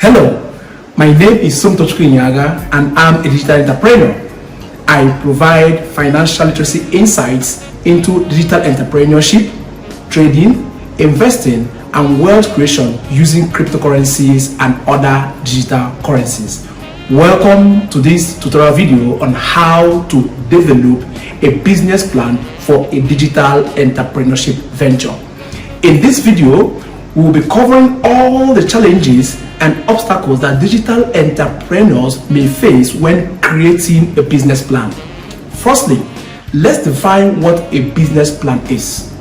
Hello, my name is Somto Inya-Agha and I'm a digital entrepreneur. I provide financial literacy insights into digital entrepreneurship, trading, investing, and wealth creation using cryptocurrencies and other digital currencies. Welcome to this tutorial video on how to develop a business plan for a digital entrepreneurship venture. In this video, we will be covering all the challenges and obstacles that digital entrepreneurs may face when creating a business plan. Firstly, let's define what a business plan is.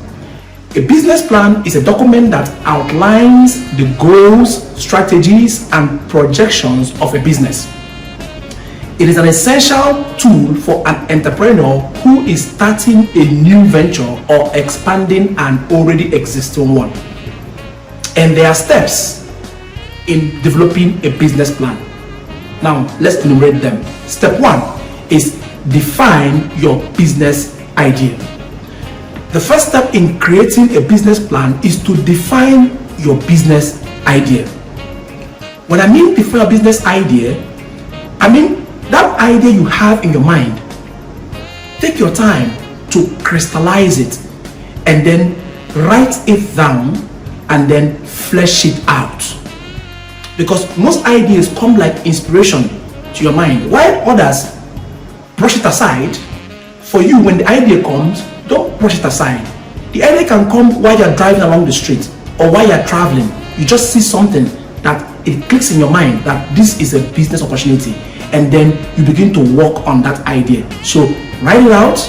A business plan is a document that outlines the goals, strategies, and projections of a business. It is an essential tool for an entrepreneur who is starting a new venture or expanding an already existing one. And there are steps in developing a business plan. Now, let's enumerate them. Step 1 is define your business idea. The first step in creating a business plan is to define your business idea. When I mean define your business idea, I mean that idea you have in your mind. Take your time to crystallize it and then write it down and then flesh it out. Because most ideas come like inspiration to your mind, while others brush it aside. For you, when the idea comes, don't brush it aside. The idea can come while you're driving along the street or while you're traveling. You just see something that it clicks in your mind that this is a business opportunity, and then you begin to work on that idea. So write it out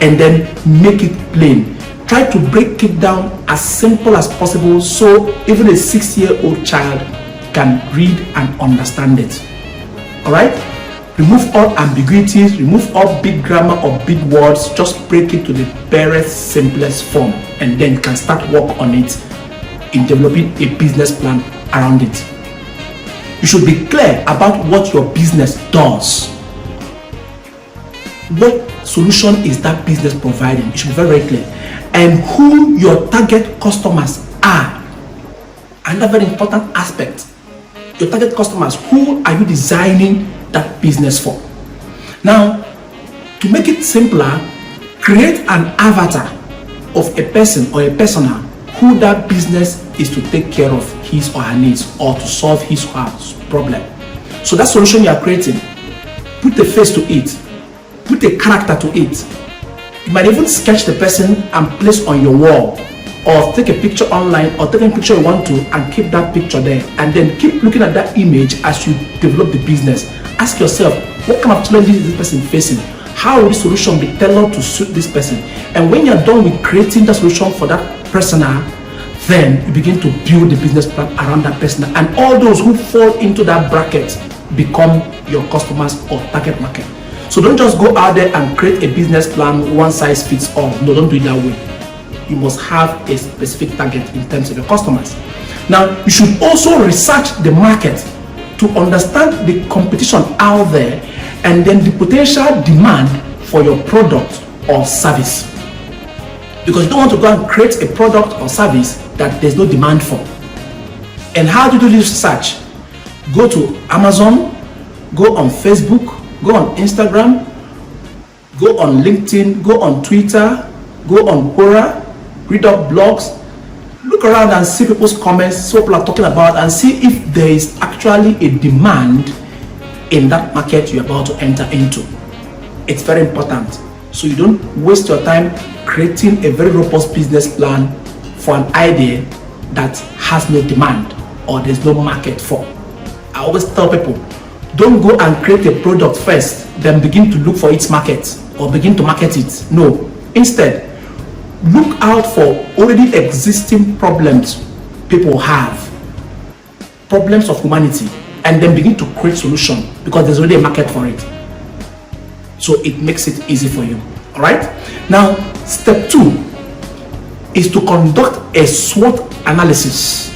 and then make it plain. Try to break it down as simple as possible so even a 6-year-old child can read and understand it. Alright? Remove all ambiguities, remove all big grammar or big words, just break it to the barest, simplest form, and then you can start work on it in developing a business plan around it. You should be clear about what your business does. What solution is that business providing? It should be very, very clear. And who your target customers are. Another very important aspect. Your target customers, who are you designing that business for? Now, to make it simpler, create an avatar of a person or a persona who that business is to take care of his or her needs or to solve his or her problem. So that solution you are creating, put a face to it, put a character to it. You might even sketch the person and place on your wall, or take a picture online, or take a picture you want to and keep that picture there, and then keep looking at that image as you develop the business. Ask yourself, what kind of challenges is this person facing? How will the solution be tailored to suit this person? And when you're done with creating the solution for that persona, then you begin to build the business plan around that persona, and all those who fall into that bracket become your customers or target market. So don't just go out there and create a business plan one size fits all. No, don't do it that way. You must have a specific target in terms of your customers. Now, you should also research the market to understand the competition out there and then the potential demand for your product or service. Because you don't want to go and create a product or service that there's no demand for. And how do you do this research? Go to Amazon, go on Facebook, go on Instagram, go on LinkedIn, go on Twitter, go on Quora, read up blogs, look around and see people's comments, what people are talking about, and see if there is actually a demand in that market you're about to enter into. It's very important. So you don't waste your time creating a very robust business plan for an idea that has no demand or there's no market for. I always tell people, don't go and create a product first, then begin to look for its market or begin to market it. No. Instead, look out for already existing problems people have, problems of humanity, and then begin to create solutions because there's already a market for it. So it makes it easy for you. All right. Now, step 2 is to conduct a SWOT analysis.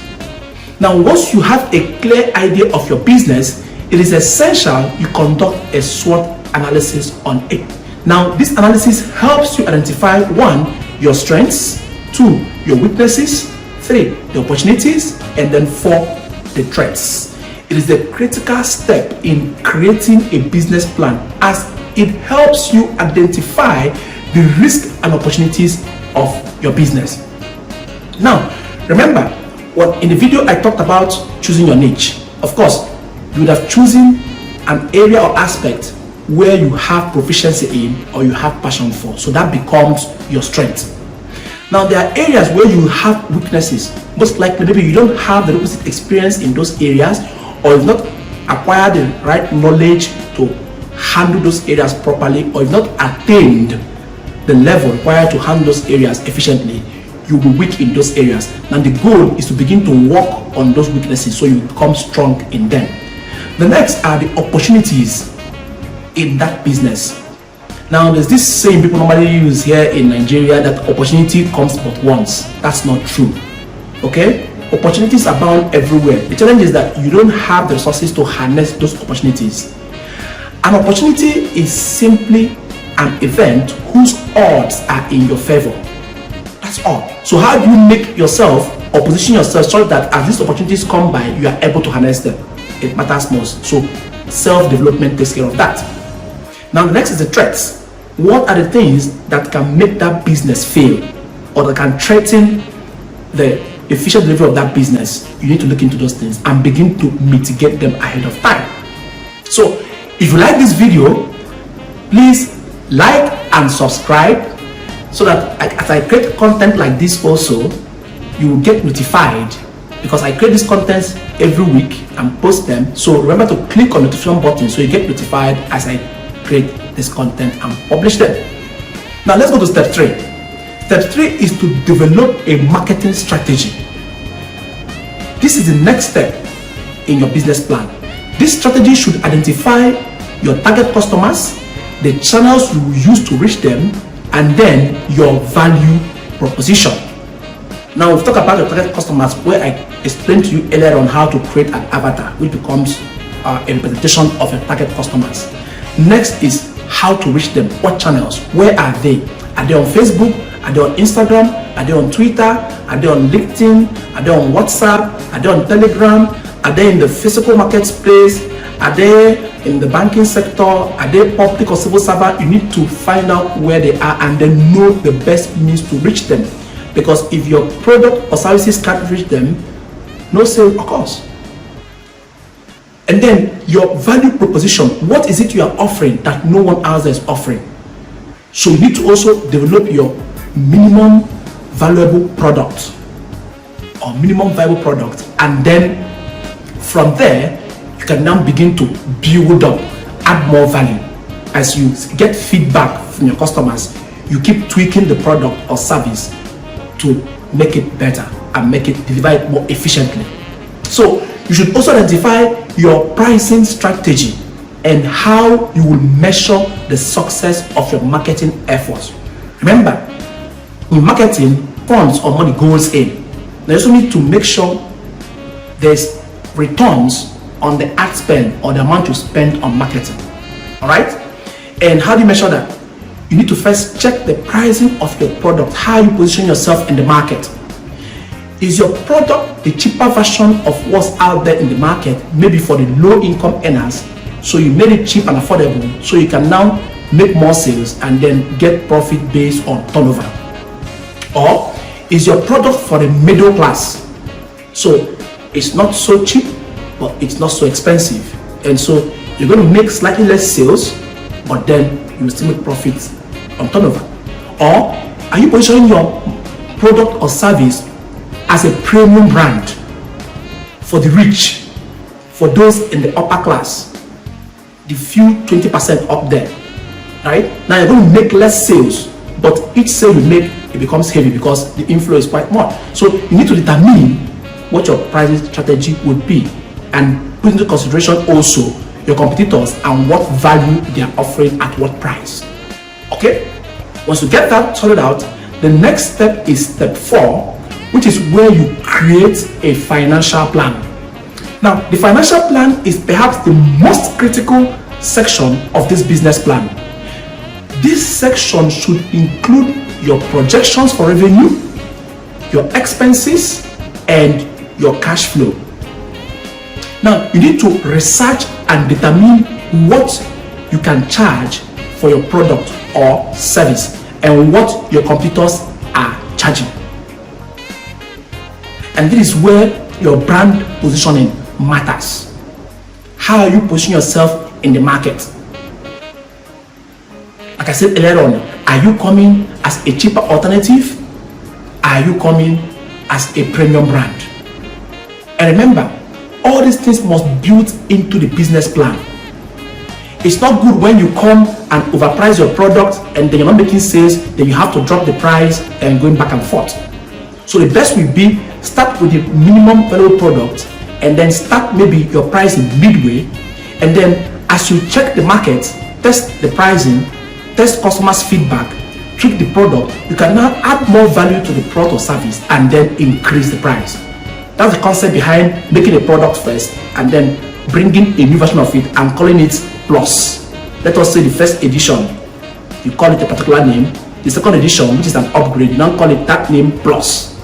Now, once you have a clear idea of your business, it is essential you conduct a SWOT analysis on it. Now, this analysis helps you identify 1, your strengths, 2, your weaknesses, 3, the opportunities, and then 4, the threats. It is a critical step in creating a business plan, as it helps you identify the risks and opportunities of your business. Now, remember, in the video I talked about choosing your niche. Of course, you would have chosen an area or aspect where you have proficiency in or you have passion for. So that becomes your strength. Now, there are areas where you have weaknesses. Most likely, maybe you don't have the requisite experience in those areas, or you've not acquired the right knowledge to handle those areas properly, or you've not attained the level required to handle those areas efficiently. You'll be weak in those areas. Now, the goal is to begin to work on those weaknesses so you become strong in them. The next are the opportunities in that business. Now, there's this saying people normally use here in Nigeria that opportunity comes but once. That's not true. Okay? Opportunities abound everywhere. The challenge is that you don't have the resources to harness those opportunities. An opportunity is simply an event whose odds are in your favor. That's all. So how do you make yourself or position yourself so that as these opportunities come by, you are able to harness them? It matters most. So self-development takes care of that. Now, the next is the threats. What are the things that can make that business fail, or that can threaten the efficient delivery of that business? You need to look into those things and begin to mitigate them ahead of time. So if you like this video, please like and subscribe, so that as I create content like this also, you will get notified, because I create these contents every week and post them. So remember to click on the notification button so you get notified as I create this content and publish them. Now let's go to step 3. Step 3 is to develop a marketing strategy. This is the next step in your business plan. This strategy should identify your target customers, the channels you will use to reach them, and then your value proposition. Now we've talked about your target customers, where I explained to you earlier on how to create an avatar, which becomes a representation of your target customers. Next is how to reach them. What channels? Where are they? Are they on Facebook? Are they on Instagram? Are they on Twitter? Are they on LinkedIn? Are they on WhatsApp? Are they on Telegram? Are they in the physical marketplace? Are they in the banking sector? Are they public or civil servant? You need to find out where they are and then know the best means to reach them. Because if your product or services can't reach them, no sale occurs. And then your value proposition. What is it you are offering that no one else is offering? So you need to also develop your minimum valuable product or minimum viable product, and then from there you can now begin to build up, add more value. As you get feedback from your customers, you keep tweaking the product or service to make it better and make it deliver it more efficiently. So you should also identify your pricing strategy and how you will measure the success of your marketing efforts. Remember, in marketing, funds or money goes in. You also need to make sure there's returns on the ad spend or the amount you spend on marketing. All right? And how do you measure that? You need to first check the pricing of your product, how you position yourself in the market. Is your product the cheaper version of what's out there in the market, maybe for the low income earners? So you made it cheap and affordable, so you can now make more sales and then get profit based on turnover. Or is your product for the middle class? So it's not so cheap, but it's not so expensive. And so you're going to make slightly less sales, but then you will still make profits on turnover. Or are you positioning your product or service as a premium brand for the rich, for those in the upper class, the few 20% up there, right? Now you're going to make less sales, but each sale you make, it becomes heavy because the inflow is quite more. So you need to determine what your pricing strategy would be and put into consideration also your competitors and what value they are offering at what price. Okay? Once you get that sorted out, the next step is step 4, which is where you create a financial plan. Now, the financial plan is perhaps the most critical section of this business plan. This section should include your projections for revenue, your expenses, and your cash flow. Now, you need to research and determine what you can charge for your product or service and what your competitors are charging. And this is where your brand positioning matters. How are you positioning yourself in the market? Like I said earlier on, are you coming as a cheaper alternative? Are you coming as a premium brand? And remember, all these things must be built into the business plan. It's not good when you come and overprice your product and then you're not making sales, then you have to drop the price and going back and forth. So the best will be start with the minimum valuable product and then start maybe your pricing midway, and then as you check the market, test the pricing, test customers' feedback, tweak the product, you can now add more value to the product or service and then increase the price. That's the concept behind making a product first and then bringing a new version of it and calling it Plus. Let us say the first edition, you call it a particular name. The second edition, which is an upgrade, you don't call it that name Plus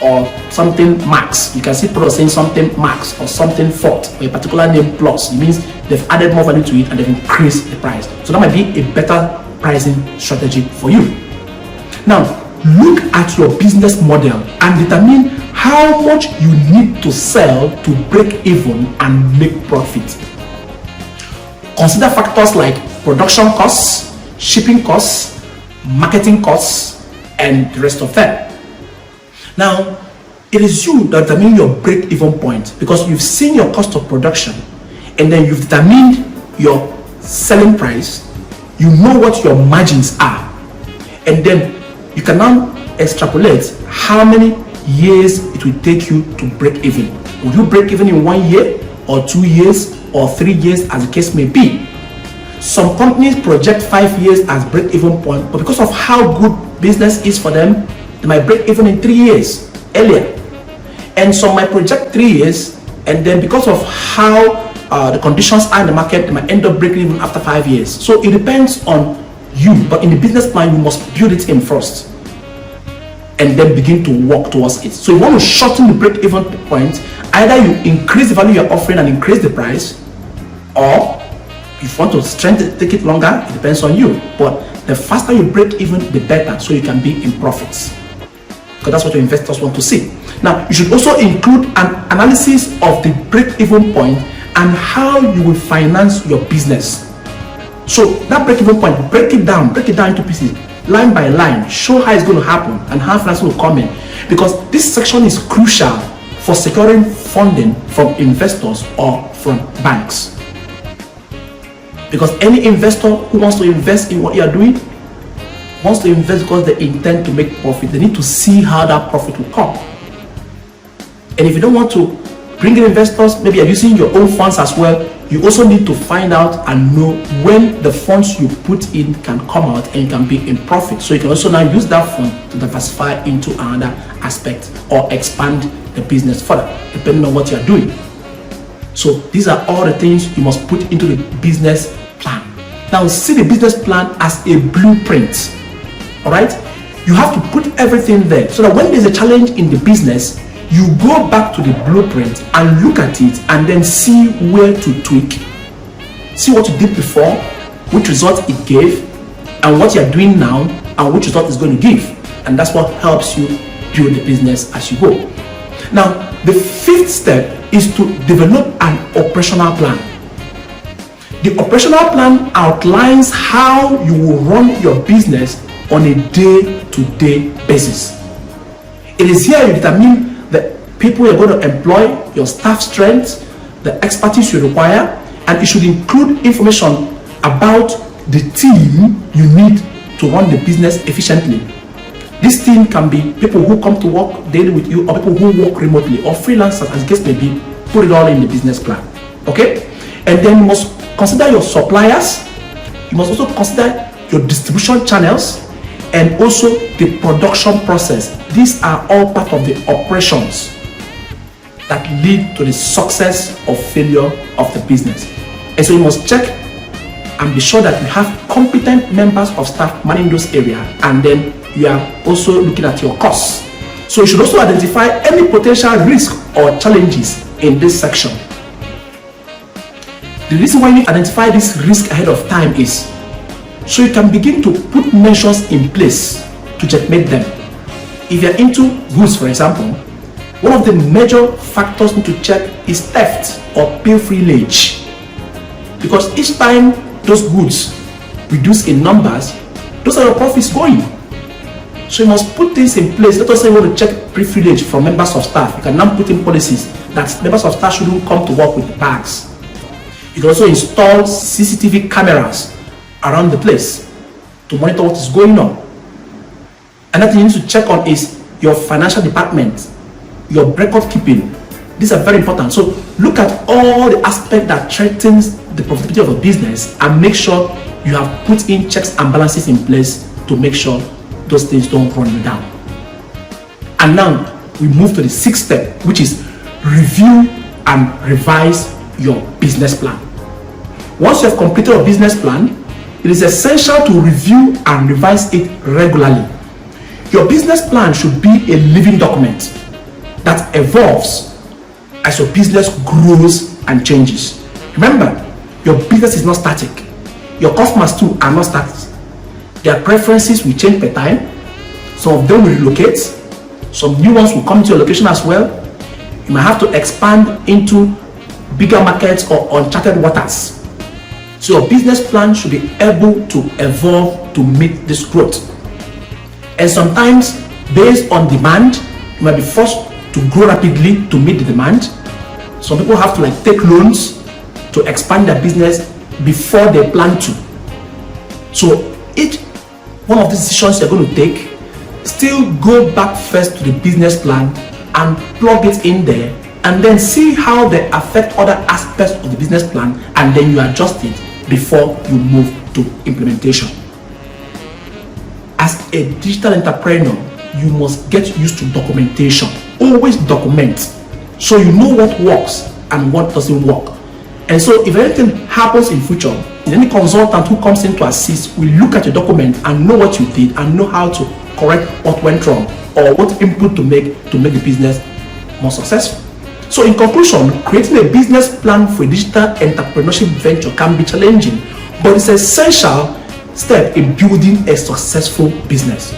or something Max. You can see products saying something Max or something Fort or a particular name Plus. It means they've added more value to it and they've increased the price. So that might be a better pricing strategy for you. Now, look at your business model and determine how much you need to sell to break even and make profit. Consider factors like production costs, shipping costs, marketing costs, and the rest of them. Now, it is you that determine your break-even point because you've seen your cost of production and then you've determined your selling price. You know what your margins are, and then you can now extrapolate how many years it will take you to break even. Will you break even in 1 year or 2 years or 3 years, as the case may be? Some companies project 5 years as break-even point, but because of how good business is for them, they might break even in 3 years earlier. And some might project 3 years, and then because of how the conditions are in the market, they might end up breaking even after 5 years. So it depends on you, but in the business plan, you must build it in first and then begin to work towards it. So you want to shorten the break-even point. Either you increase the value you're offering and increase the price, or if you want to take it longer, it depends on you. But the faster you break even, the better, so you can be in profits, because that's what your investors want to see. Now, you should also include an analysis of the break-even point and how you will finance your business. So that break-even point, break it down into pieces, line by line, show how it's going to happen and how finance will come in, because this section is crucial for securing funding from investors or from banks. Because any investor who wants to invest in what you are doing wants to invest because they intend to make profit. They need to see how that profit will come. And if you don't want to bring in investors, maybe you're using your own funds as well, you also need to find out and know when the funds you put in can come out and you can be in profit. So you can also now use that fund to diversify into another aspect or expand the business further, depending on what you're doing. So these are all the things you must put into the business plan. Now see the business plan as a blueprint. All right, you have to put everything there so that when there's a challenge in the business, you go back to the blueprint and look at it and then see where to tweak, see what you did before, which result it gave, and what you're doing now and which result is going to give. And that's what helps you build the business as you go. Now, the fifth step is to develop an operational plan. The operational plan outlines how you will run your business on a day-to-day basis. It is here you determine the people you're going to employ, your staff strength, the expertise you require, and it should include information about the team you need to run the business efficiently. This team can be people who come to work daily with you, or people who work remotely, or freelancers, as the case may be. Put it all in the business plan. Okay? And then you must consider your suppliers. You must also consider your distribution channels and also the production process. These are all part of the operations that lead to the success or failure of the business. And so you must check and be sure that you have competent members of staff managing those areas, and then you are also looking at your costs. So you should also identify any potential risk or challenges in this section. The reason why you need to identify this risk ahead of time is so you can begin to put measures in place to checkmate them. If you're into goods, for example, one of the major factors you need to check is theft or pilferage. Because each time those goods reduce in numbers, those are your profits going. So you must put things in place. Let us say you want to check pilferage from members of staff. You can now put in policies that members of staff shouldn't come to work with bags. You can also install CCTV cameras around the place to monitor what is going on. Another thing you need to check on is your financial department, your record keeping. These are very important. So look at all the aspects that threatens the profitability of a business and make sure you have put in checks and balances in place to make sure those things don't run you down. And now we move to the sixth step, which is review and revise your business plan. Once you have completed your business plan, it is essential to review and revise it regularly. Your business plan should be a living document that evolves as your business grows and changes. Remember, your business is not static. Your customers too are not static. Their preferences will change per time. Some of them will relocate. Some new ones will come to your location as well. You might have to expand into bigger markets or uncharted waters. So your business plan should be able to evolve to meet this growth. And sometimes, based on demand, you might be forced to grow rapidly to meet the demand. Some people have to take loans to expand their business before they plan to. So each one of the decisions you're going to take, still go back first to the business plan and plug it in there, and then see how they affect other aspects of the business plan, and then you adjust it before you move to implementation. As a digital entrepreneur, you must get used to documentation. Always document so you know what works and what doesn't work. And so if anything happens in future, any consultant who comes in to assist will look at your document and know what you did and know how to correct what went wrong or what input to make the business more successful. So in conclusion, creating a business plan for a digital entrepreneurship venture can be challenging, but it's an essential step in building a successful business.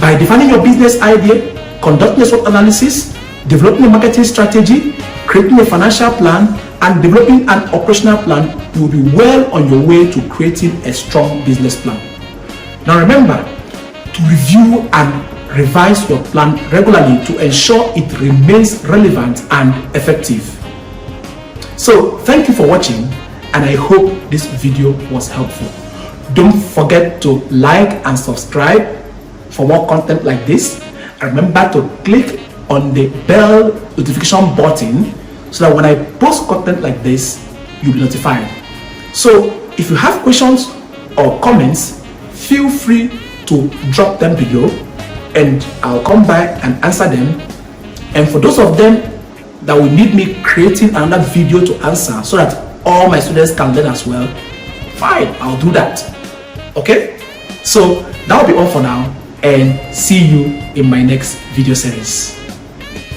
By defining your business idea, conducting a SWOT analysis, developing a marketing strategy, creating a financial plan, and developing an operational plan, you will be well on your way to creating a strong business plan. Now remember to review and revise your plan regularly to ensure it remains relevant and effective. So thank you for watching, and I hope this video was helpful. Don't forget to like and subscribe for more content like this. And remember to click on the bell notification button so that when I post content like this, you'll be notified. So if you have questions or comments, feel free to drop them below and I'll come back and answer them. And for those of them that will need me creating another video to answer so that all my students can learn as well, fine, I'll do that. Okay? So that'll be all for now, and see you in my next video series.